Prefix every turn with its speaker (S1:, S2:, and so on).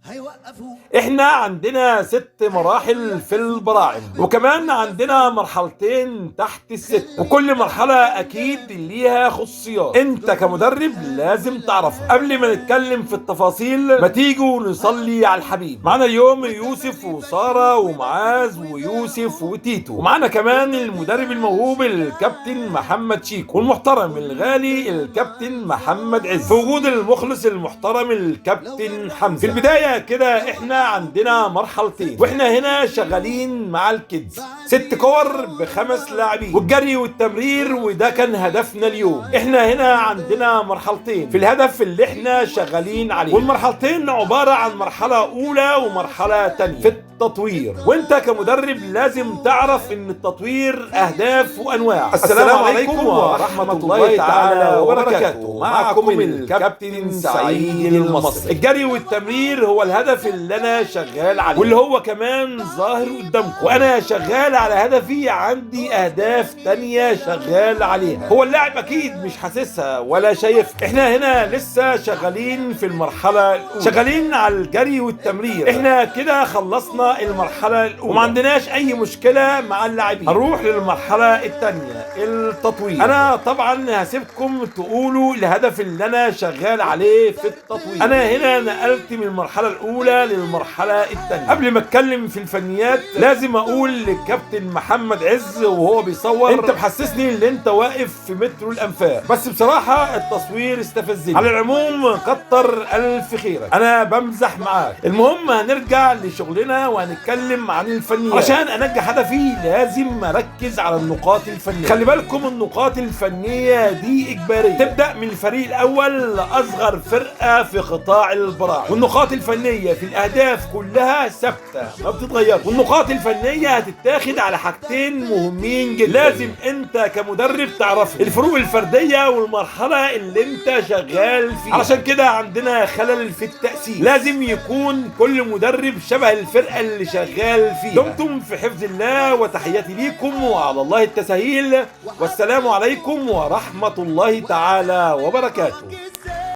S1: هيوقفوا.
S2: احنا عندنا 6 مراحل في البراعم، وكمان عندنا مرحلتين تحت ال6، وكل مرحلة اكيد ليها خصوصيات انت كمدرب لازم تعرفها. قبل ما نتكلم في التفاصيل ما تيجوا نصلي على الحبيب. معانا اليوم يوسف وسارة ومعاذ ويوسف وتيتو، ومعانا كمان المدرب الموهوب الكابتن محمد شيكو، والمحترم الغالي الكابتن محمد عز، في وجود المخلص المحترم الكابتن حمزة. في البداية كده احنا عندنا مرحلتين، واحنا هنا شغالين مع الكيدز 6 كور ب5 لاعبين، والجري والتمرير، وده كان هدفنا اليوم. احنا هنا عندنا مرحلتين في الهدف اللي احنا شغالين عليه، والمرحلتين عبارة عن مرحلة اولى ومرحلة تانية في التطوير. وانت كمدرب لازم تعرف ان التطوير اهداف وانواع. السلام عليكم ورحمة الله تعالى وبركاته. معكم الكابتن سعيد المصري. الجري والتمرير هو الهدف اللي انا شغال عليه، واللي هو كمان ظاهر قدامكم، وانا شغال على هدفي. عندي اهداف تانية شغال عليها، هو اللاعب اكيد مش حاسسها ولا شايفها. احنا هنا لسه شغالين في المرحلة الاولى، شغالين على الجري والتمرير. احنا كده خلصنا المرحلة الاولى وما عندناش اي مشكلة مع اللاعبين. هنروح للمرحلة التانية التطوير. انا طبعا هسيبكم تقولوا الهدف اللي انا شغال عليه في التطوير. انا هنا نقلت من المرحلة الاولى للمرحلة التانية. قبل ما اتكلم في الفنيات لازم اقول للكابتن محمد عز وهو بيصور: انت محسسني ان انت واقف في مترو الانفاق، بس بصراحة التصوير استفزني. على العموم كتر الف خيرك، انا بمزح معاك. المهم هنرجع لشغلنا وهنتكلم عن الفنيات. عشان انجح هدفي لازم اركز على النقاط الفنية. خلي بالكم النقاط الفنية دي اجبارية، تبدأ من الفريق الاول لاصغر فرقة في قطاع البراعم، والنقاط الفنية في الاهداف كلها ثابتة ما بتتغير. والنقاط الفنية هتتاخد على حاجتين مهمين جدا لازم انت كمدرب تعرفهم: الفروق الفردية والمرحلة اللي انت شغال فيها. علشان كده عندنا خلل في التأسيس، لازم يكون كل مدرب شبه الفرقة اللي شغال فيها. دمتم في حفظ الله، وتحياتي ليكم وعلى الله التسهيل، والسلام عليكم ورحمة الله تعالى وبركاته.